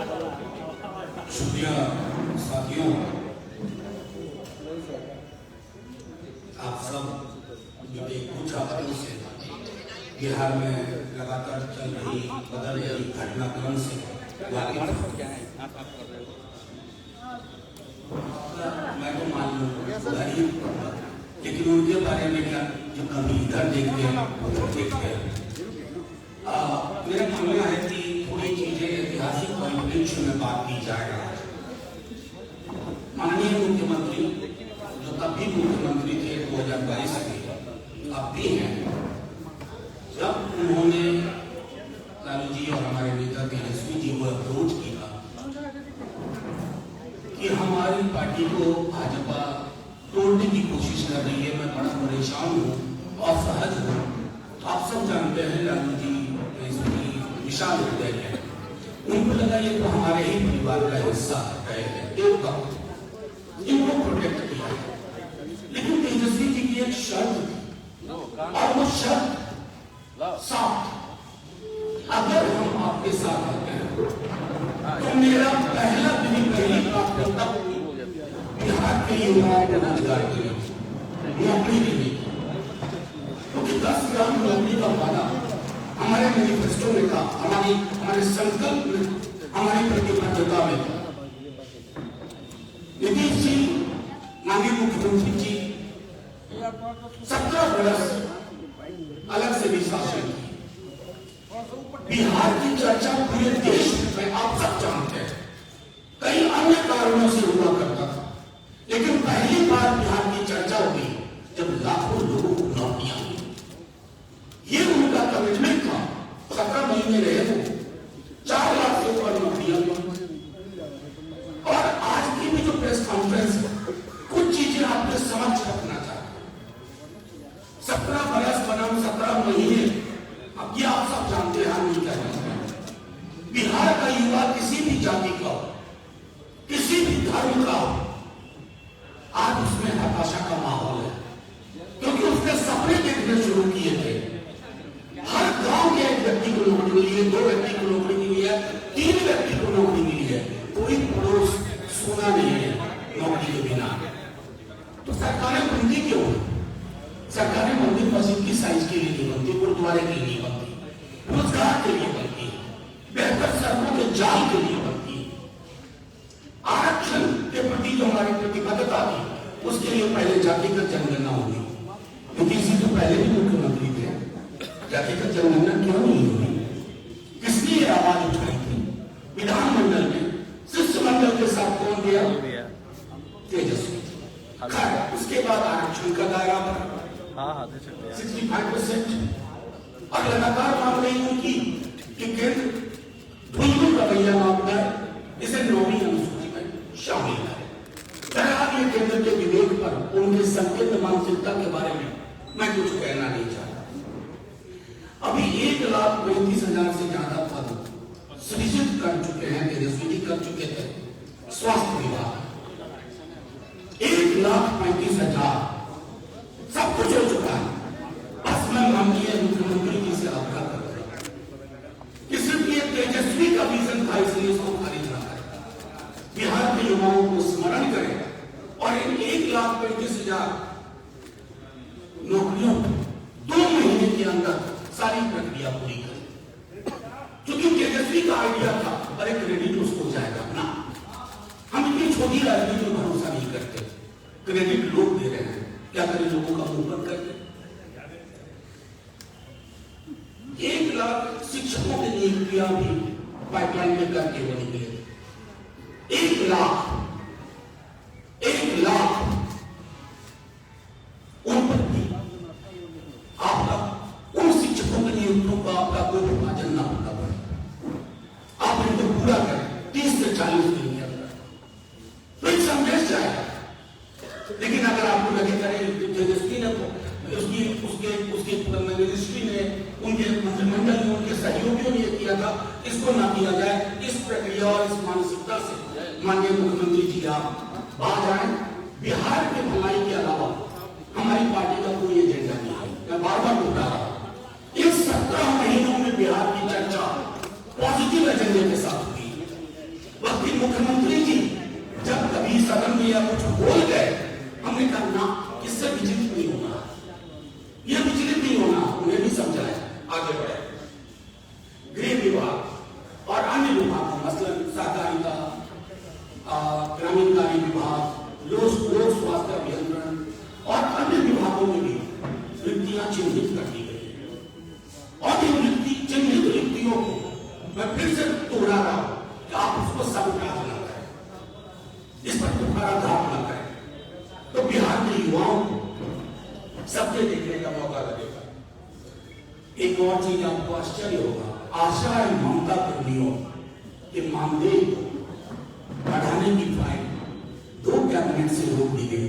शुक्रिया साथियों, आप सब बीते कुछ हफ्तों से बिहार में लगातार चल रही बदल रही घटनाक्रम से मैं तो मालूम लेकिन उनके बारे में क्या जो कभी इधर देखते हैं उधर देखते हैं। मेरा मानना है कि थोड़ी चीजें ऐतिहासिक परिप्रेक्ष्य में बात की जाएगा। माननीय मुख्यमंत्री जो तब भी मुख्यमंत्री थे 2022 के, अब भी हैं, जब उन्होंने लालू जी और हमारे नेता तेजस्वी जी को अप्रोच किया कि हमारी पार्टी को भाजपा तोड़ने की कोशिश कर रही है, मैं बड़ा परेशान हूँ, असहज हूँ। तो आप सब जानते हैं लालू जी विशाल हृदय है, उनको लगा ये तो हमारे ही परिवार का हिस्सा है, एक वक्त इनको प्रोटेक्ट किया। लेकिन तेजस्वी जी की एक शर्त थी और वो शर्त साफ, अगर हम आपके साथ आते हैं तो मेरा पहला दिन पहली प्राथमिकता बिहार के युवाओं को रोजगार देने, नौकरी देने की, क्योंकि 10 लाख नौकरी का वादा हमारे मैनिफेस्टो में था, हमारे संकल्प में, हमारी प्रतिबद्धता में था। नीतीश जी, माननीय मुख्यमंत्री जी 17 वर्ष अलग से भी शासन की। बिहार की चर्चा पूरे देश में आप सब जानते हैं, कई अन्य कारणों से हुआ करता था, लेकिन पहली बार बिहार की चर्चा हुई जब लाखों लोगों को नौकरियां मिली। ये उनका कमिटमेंट था। 17 महीने रहे वो, 4 लाख से ऊपर नौकरियां मिली। और आज की भी जो प्रेस कॉन्फ्रेंस है, कुछ चीजें आपके समझ रखना चाहते हैं। 17 बरस बनाम 17 महीने, अब ये आप सब जानते हैं, हम नहीं कह रहे हैं। बिहार का युवा किसी भी जाति का हो, किसी भी धर्म का हो, आज उसमें हताशा का माहौल है, क्योंकि उसने सपने देखने शुरू किए थे। हर गांव के एक व्यक्ति को नौकरी मिली है, 2 व्यक्ति को नौकरी मिली है, 3 व्यक्ति को नौकरी मिली है, कोई पड़ोस सोना नहीं है नौकरी के बिना। तो सरकारें बनती क्यों? सरकारें मंदिर मस्जिद की साइज के लिए नहीं बनती, गुरुद्वारे के लिए नहीं बनती, रोजगार के लिए बनती है, बेहतर सड़कों के जाल के लिए बनती है। आरक्षण के प्रति जो हमारी प्रतिबद्धता थी, उसके लिए पहले जातिगत जनगणना होगी। नीतीश जी तो पहले भी मुख्यमंत्री थे, जातिगत जनगणना क्यों नहीं हुई? किसने ये आवाज उठाई थी? विधानमंडल में शिष्टमंडल के साथ कौन दिया? तेजस्वी। उसके बाद आरक्षण का दायरा बढ़ा 65%, और लगातार मांग रही उनकी कि केंद्र धुंधलू रवैया मांगता है, इसे 9वीं अनुसूची में शामिल है। बहरहाल ये केंद्र के विवेक पर, उनके संकीर्ण मानसिकता के बारे में मैं कुछ कहना नहीं चाहता। अभी 1,35,000 से ज्यादा पद सृजित कर चुके हैं, तेजस्वी जी कर चुके थे। स्वास्थ्य विभाग 1,35,000 सब कुछ हो चुका है। बस मैं माननीय मुख्यमंत्री जी से आग्रह करता हूं कि सिर्फ ये तेजस्वी का विजन था, इसलिए इसको खारिज ना करें। बिहार के युवाओं को स्मरण करें और इन 1,35,000 नौकरियों 2 महीने के अंदर सारी प्रक्रिया पूरी करें। क्योंकि तेजस्वी का आइडिया था, अरे क्रेडिट उसको जाएगा ना, हम इतनी छोटी राजनीति में भरोसा नहीं करते, क्रेडिट लोग दे रहे हैं, क्या करें, लोगों का मुंह बंद करके। 1 लाख शिक्षकों की नियुक्तियां भी पाइपलाइन में करके वो निकले। 1 लाख उन पर भी आपका, उन शिक्षकों की नियुक्तियों का आपका कोई विभाजन ना होना पड़े, आप इनको पूरा करें 30 से 40 दिन के अंदर, तो एक संदेश जाएगा। लेकिन अगर आपको लगे करें तेजस्वी ने उसके मिनिस्ट्री ने, उनके मंत्रिमंडल ने, उनके सहयोगियों ने किया था, इसको ना किया जाए, इस प्रक्रिया और इस मानसिकता से माननीय मुख्यमंत्री जी आप बाहर आए। बिहार के भलाई के अलावा हमारी पार्टी का कोई एजेंडा नहीं है, मैं बार बार बता रहा हूं। इन 17 महीनों में बिहार की चर्चा पॉजिटिव एजेंडे के साथ हुई। या कुछ बोल गए, हमने कहा ना, इससे विचलित नहीं होना, ये विचलित नहीं होना, उन्हें भी समझाया, आगे बढ़े। गृह विभाग और अन्य विभागों, मसलन सहकारिता, ग्रामीण कार्य विभाग, लोक स्वास्थ्य अभियंत्रण और अन्य विभागों में भी रिक्तियां चिन्हित कर दी गई और इन चिन्हित रिक्तियों को मैं फिर से दोहरा रहा हूं कि आप उसको सबकाज न करें, इस पर तुम्हारा धाप न करें, तो बिहार के युवाओं को सबके देखने का मौका लगेगा। एक और चीज आपको आश्चर्य होगा, आशा एवं ममता कर्मियों के मानदेय को बढ़ाने की फाइल 2 कैबिनेट से रोक दी गई।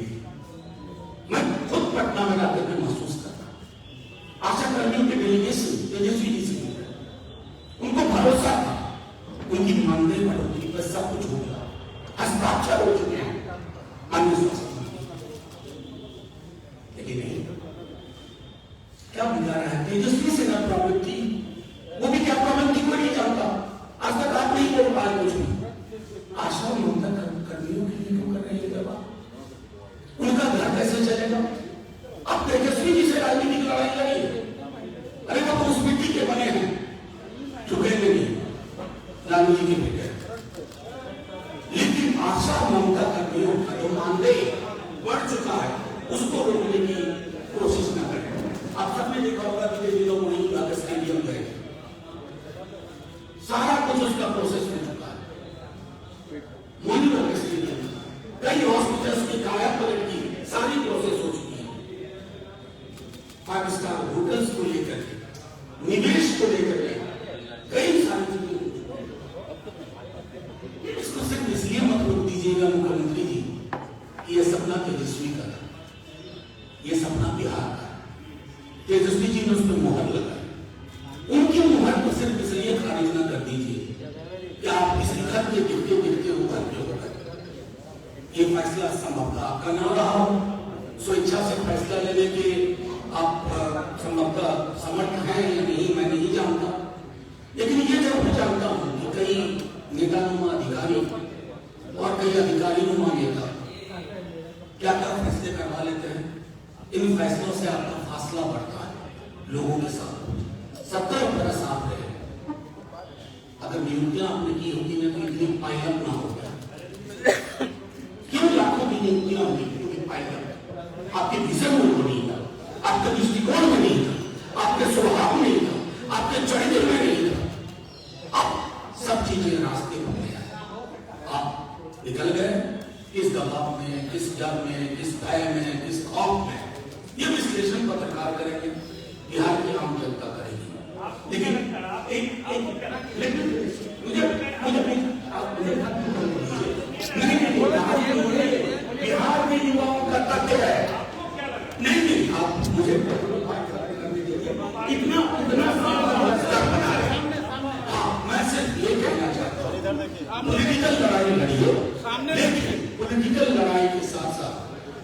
मैं खुद पटना में जाकर के महसूस करता, आशा कर्मियों के डेलीगेशन तेजस्वी जी से उनको भरोसा था, उनकी मानदेय बढ़ोतरी पर सब कुछ हो गया, हस्ताक्षर हो चुके हैं अन्य स्वास्थ्य, लेकिन नहीं, क्या बिगाड़ा है? तेजस्वी से ना प्रॉब्लम थी, वो भी क्या प्रॉब्लम थी वो नहीं जानता, आज तक आप नहीं बोल पाए कुछ भी। आशा ममता कर्मियों के लिए क्यों कर रहे हैं दवा? उनका घर कैसे चलेगा? अब तेजस्वी जी से राजनीतिक लड़ाई लड़ी, अरे वो तो उस मिट्टी के बने हैं, झुकेंगे नहीं, लालू जी के बेटे। लेकिन आशा ममता कर्मियों का जो मानदेय बढ़ चुका है, उसको रोकने की कोशिश न करें। आप सबने देखा होगा कि पिछले दिनों में जाकर स्टेडियम गए, सारा कुछ उसका प्रोसेस हो चुका है, मोनिटर स्टेडियम, कई हॉस्पिटल्स की कायापलट की सारी प्रोसेस हो चुकी है। 5 स्टार होटल्स को लेकर के, निवेश को लेकर के कई सारी चीजें हो चुकी है। इसको सिर्फ इसलिए मत रोक दीजिएगा मुख्यमंत्री जी कि यह सपना तेजस्वी का था, यह सपना बिहार का। तेजस्वी जी ने उस पर मुहर लगाई, उनकी मुहर को सिर्फ इसलिए खारिज न कर दीजिए कि आप इस घर के गिरते गिरते उभर के होकर ये फैसला संभवतः आपका ना रहा हो, स्वेच्छा से फैसला लेने के आप संभवतः समर्थ हैं या नहीं, मैं नहीं जानता, लेकिन ये जरूर जानता हूं कि कई नेतानुमा अधिकारी और कई अधिकारी-नुमा नेता क्या क्या फैसले करवा लेते हैं। इन फैसलों से आपका फासला बढ़ता है लोगों के साथ। 17 बरस आप रहे, अगर नियुक्तियां आपने की होती है तो इतनी पायलट ना होता, क्यों लाखों की नियुक्तियां हुई, क्योंकि पायलट आपके विजन में नहीं था, आपके दृष्टिकोण में नहीं था, आपके स्वभाव में नहीं था, आपके चरित्र में नहीं था। अब सब चीजें रास्ते में गया, आप निकल गए, किस दबाव में, किस डर में, किस भय में, किस खौफ में, ये विश्लेषण पत्रकार करेंगे, बिहार की आम जनता करेगी। लेकिन बिहार में युवाओं का तथ्य है, नहीं आप मुझे इतना बना रहे। हाँ, मैं सिर्फ ये कहना चाहता हूँ, पॉलिटिकल लड़ाई लड़िए, लेकिन पॉलिटिकल लड़ाई के साथ साथ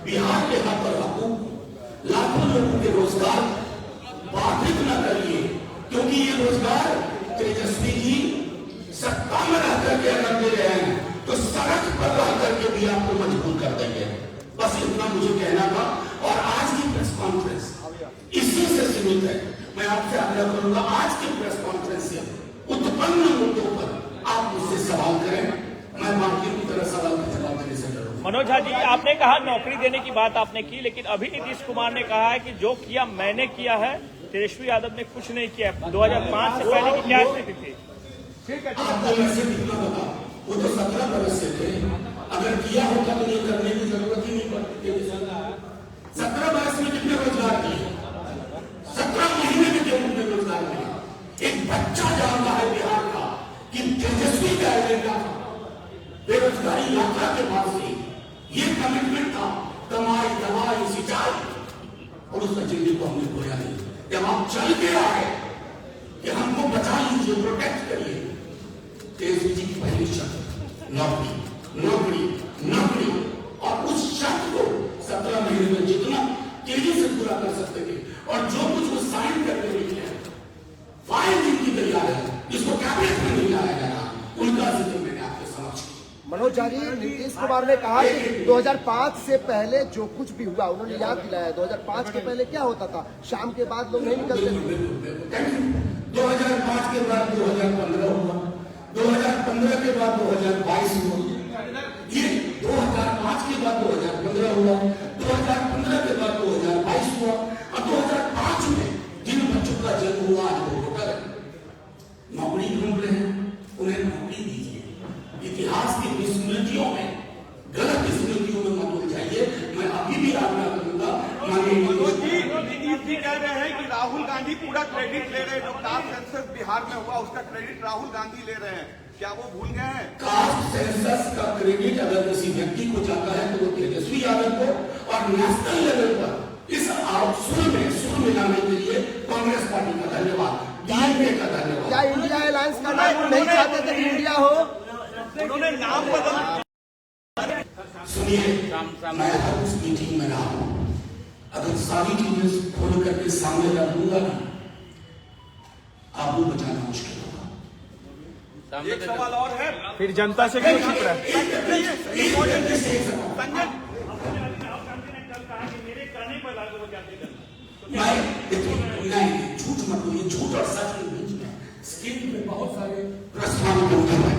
बिहार के हक और हकूक, लाखों लोगों के रोजगार बाधित न करिए, क्योंकि ये रोजगार तेजस्वी जी सत्ता में रह करके अगर दे रहे हैं तो सड़क पर रह करके भी आपको मजबूर कर देंगे। बस इतना मुझे कहना था, और आज की प्रेस कॉन्फ्रेंस इसी से सीमित है। मैं आपसे आग्रह करूंगा, आज की प्रेस कॉन्फ्रेंस से उत्पन्न मुद्दों पर आप मुझसे सवाल करें, मैं बाकी की तरह सवाल का जवाब देने से डरूंगा। मनोज झा जी, आपने कहा नौकरी देने की बात आपने की, लेकिन अभी नीतीश कुमार ने कहा है कि जो किया मैंने किया है, तेजस्वी यादव ने कुछ नहीं किया। 2005 से पहले की क्या स्थिति थी? वो तो 17 बरस से थे, अगर किया होता तो ये करने की जरूरत ही नहीं पड़ती। 17 बरस में कितने रोजगार किए? 17 महीने में कितने रोजगार किए? एक बच्चा जानता है बिहार का कि तेजस्वी का एजेंडा था बेरोजगारी यात्रा के बाद से ये कमिटमेंट था, कमाई, दवाई, सिंचाई, और उस एजेंडे को हमने खोया नहीं। जब आप चल के आए कि हमको बचा लीजिए, प्रोटेक्ट करिए, तेजस्वी जी की पहली शर्त नौकरी, नौकरी, नौकरी, और उस शर्त को 17 महीने में जितना तेजी से पूरा कर सकते थे, और जो कुछ वो साइन करके लिखे हैं, फाइल जिनकी तैयार है, जिसको कैबिनेट में नहीं लाया गया, उनका जिक्र मैंने आपके समक्ष किया। मनोज झा जी, नीतीश कुमार ने कहा कि 2005 से पहले जो कुछ भी हुआ, उन्होंने याद दिलाया 2005 के पहले क्या होता था, शाम के बाद लोग नहीं निकलते थे। 2005 के बाद 2015 हुआ, 2015 के बाद 2022 हुआ, ये 2005 के बाद 2015 हुआ, 2015 के बाद 2022 हुआ, और 2005 में जिन बच्चों का जन्म हुआ आज वो वोटर नौकरी ढूंढ रहे हैं, उन्हें नौकरी दीजिए। इतिहास की विस्मृतियों में, गलत स्मृतियों में मत उलझाइए। मैं अभी भी आग्रह करूंगा, नीतीश जी कह रहे हैं कि राहुल गांधी पूरा क्रेडिट ले रहे हैं, जो कास्ट सेंसस बिहार में हुआ उसका क्रेडिट राहुल गांधी ले रहे हैं, क्या वो भूल गए हैं? कास्ट सेंसस का क्रेडिट अगर किसी व्यक्ति को जाता है तो वो तेजस्वी यादव को, और नेशनल लेवल पर इस सुर मिलाने के लिए कांग्रेस पार्टी का धन्यवाद, डीएमके का धन्यवाद। क्या इंडिया अलायंस का नाम नहीं चाहते थे कि इंडिया हो? उन्होंने नाम बदल। सुनिए, मैं हर उस मीटिंग में रहा हूं, अगर सारी चीजें खोल करके सामने रख दूंगा ना, आपको बचाना मुश्किल होगा। एक सवाल और है, फिर जनता से क्यों छिप रहा है? नहीं, झूठ मत बोलिए, झूठ और सच के बीच में स्क्रीन में बहुत सारे प्रश्न बंधन है।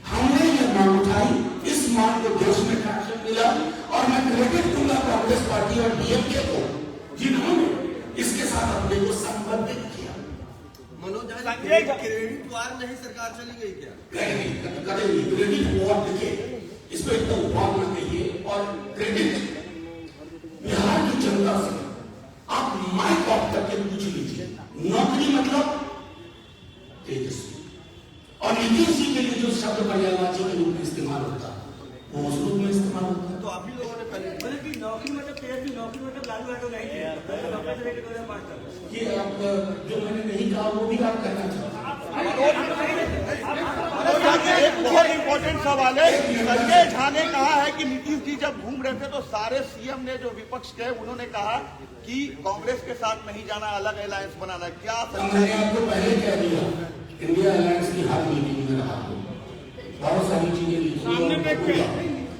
हमने ये मांग उठाई, इस मांग को देश में ट्रैक्शन मिला, और मैं क्रेडिट दूंगा कांग्रेस पार्टी और डीएमके को, जिन्होंने इसके साथ अपने को संबंधित किया। मनोज झा जी, क्रेडिट वार नहीं सरकार चली गई क्या? करेंगे क्रेडिट वॉर, देखिए इसको एकदम वॉर में कहिए, और क्रेडिट बिहार की जनता से आप माइक ऑफ करके पूछ लीजिए, नौकरी मतलब तेजस्वी, और नीतीश जी के लिए जो शब्द पर्यायवाची के रूप में इस्तेमाल होता है वो उस रूप में इस्तेमाल होता है। तो आप ही लोगों ने पहले नौकरी मतलब तेजस्वी, नौकरी मतलब लालू यादव नहीं थे, ये आप जो मैंने नहीं कहा वो भी आप कहना चाहते हैं। एक बहुत इंपॉर्टेंट सवाल है, संजय झा ने कहा है कि नीतीश जी जब घूम रहे थे तो सारे सीएम ने जो विपक्ष के, उन्होंने कहा कि कांग्रेस के साथ नहीं जाना, अलग अलायंस बनाना, क्या मैंने आपको पहले कह दिया, इंडिया अलायंस की हर मीटिंग में रहा हूं, बहुत सारी चीजें लिखूंगा,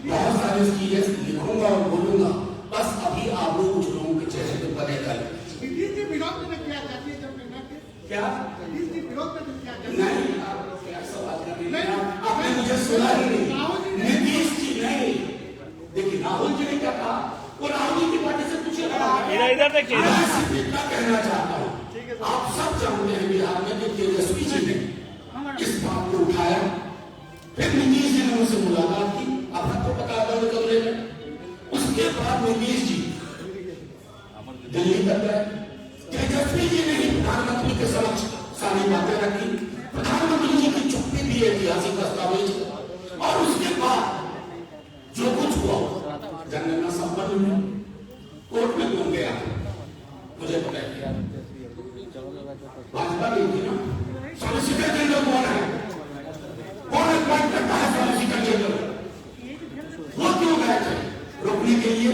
बहुत सारी चीजें लिखूंगा और बोलूंगा, बस अभी आप लोग कुछ लोगों के चेहरे पे पड़े कर क्या नहीं, क्या सवाल कर रही हैं? आपने मुझे सुना ही नहीं। नीतीश जी नहीं, देखिए राहुल जी ने क्या कहा, वो राहुल जी की पार्टी से पूछे, इधर देखिए, मैं सिर्फ इतना कहना चाहता हूँ, आप सब जानते हैं बिहार में कि तेजस्वी जी ने किस बात को उठाया, फिर नीतीश जी ने उनसे मुलाकात की, आपको पता है बंद कमरे में, उसके बाद नीतीश जी दिल्ली तक गए, तेजस्वी जी ने ही प्रधानमंत्री के समक्ष सारी बातें रखी, प्रधानमंत्री जी की चुप्पी भी ऐतिहासिक दस्तावेज, और उसके बाद जो कुछ हुआ जनगणना संपन्न हुई, कोर्ट में कौन गया मुझे पता है, भाजपा नहीं थी ना। सॉलिसिटर जनरल कौन है, कौन अपॉइंट करता है सॉलिसिटर जनरल, वो क्यों गए थे रोकने के लिए?